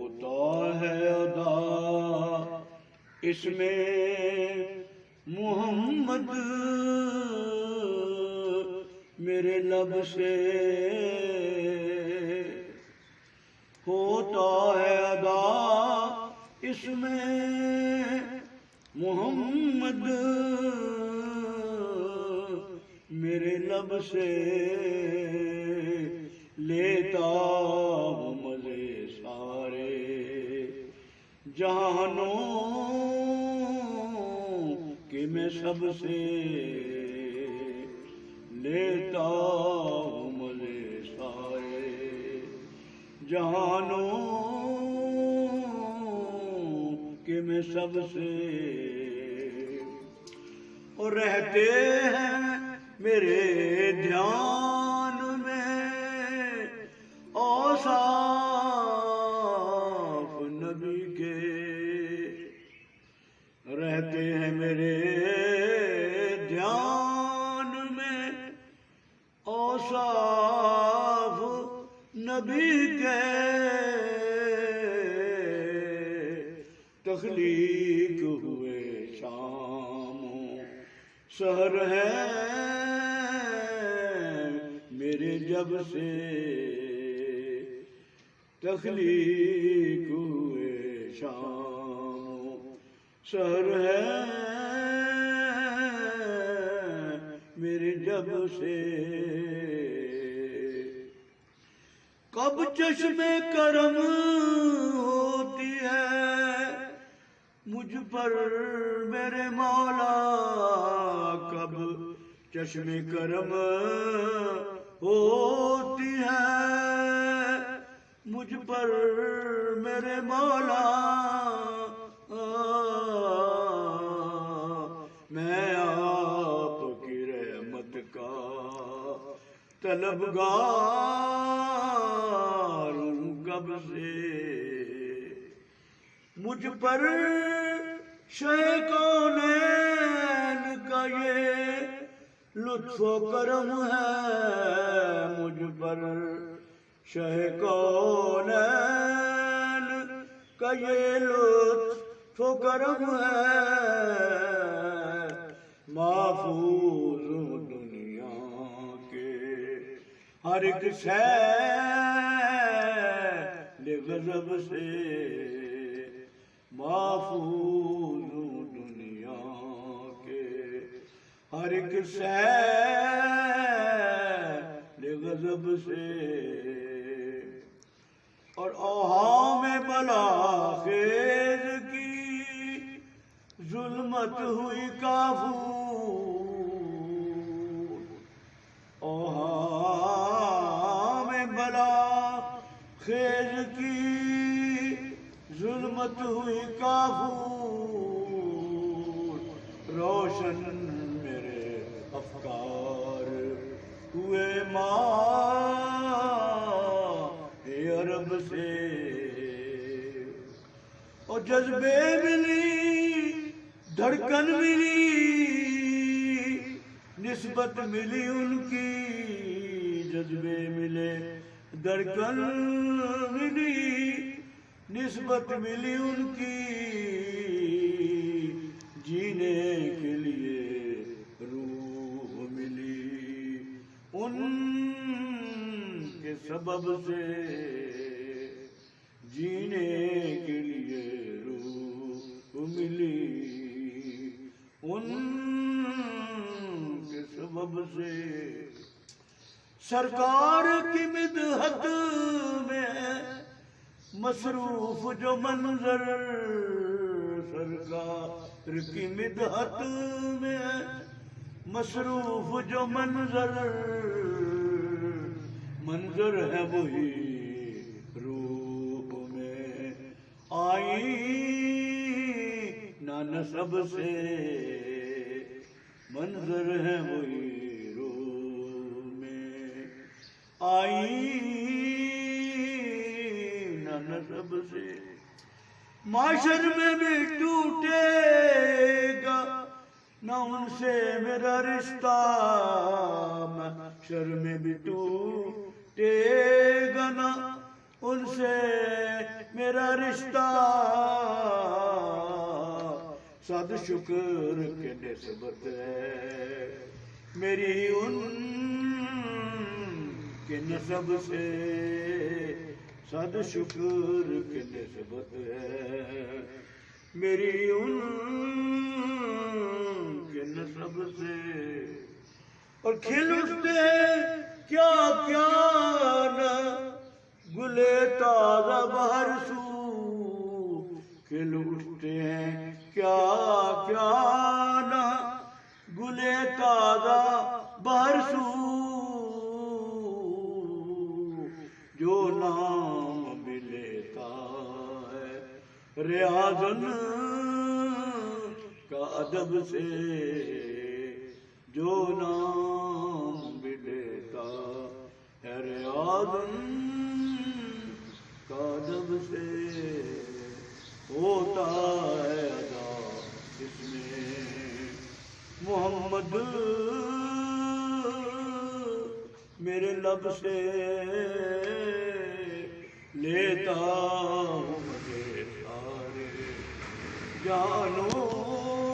ہوتا ہے ادا اس میں محمد میرے لب سے ہوتا ہے ادا اس میں محمد میرے لب سے لیتا ہوں مزے سارے جہانوں کہ میں سب سے لیتا ہوں مزے سارے جہانوں کہ میں سب سے اور رہتے ہیں میرے دھیان میں اوصاف نبی کے رہتے ہیں میرے دھیان میں اوصاف نبی کے تخلیق ہوئے شام سحر ہے میرے جب سے تخلیق ہوئے شام سحر ہے میرے جب سے کب چشم کرم ہوتی ہے مجھ پر میرے مولا کب چشم کرم ہوتی ہے مجھ پر میرے مولا میں آپ کی رحمت کا طلبگار ہوں کب سے مجھ پر شہ کونین کا یہ لطف و کرم ہے مجھ پر شہ کونین کا یہ لطف و کرم ہے محفوظ ہوں دنیا کے ہر ایک سیل غضب سے محفوظ ہوں دنیا کے ہر ایک سیل غضب سے اور اوہام بلا خیز کی ظلمت ہوئی کافور اوہام بلا خیز کی ظلمت ہوئی کافور روشن میرے افکار ہوئے ماہ عرب سے اور جذبے ملی دھڑکن ملی نسبت ملی ان کی جذبے ملے دھڑکن ملی نسبت ملی ان کی جینے کے لیے روح ملی ان کے سبب سے جینے کے لیے روح ملی ان کے سبب سے سرکار کی مدحت میں مصروف جو منظر سرکار کی مدحت میں مصروف جو منظر ہے وہی روح میں آئی نہ نسب سے منظر ہے وہی روح میں آئی نسب سے معاشر میں بھی ٹوٹے گا نہ ان سے میرا رشتہ معاشر میں بھی ٹوٹے گا نہ ان سے میرا رشتہ صد شکر کے نسبت ہے میری ان کے نسب سے صد شکر کے نسبت ہے میری ان کے نسب سے اور کھل اٹھتے ہیں کیا کیا نہ گلے تازہ بہر سو کھل اٹھتے ہیں کیا کیا نہ گلے تازہ بہر سو جو نام بھی لیتا ہے ریاضن کا ادب سے جو نام بھی لیتا ہے ریاضن کا ادب سے ہوتا ہے ادا اس میں محمد میرے لب سے لیتا ہوں مجھے سارے جانو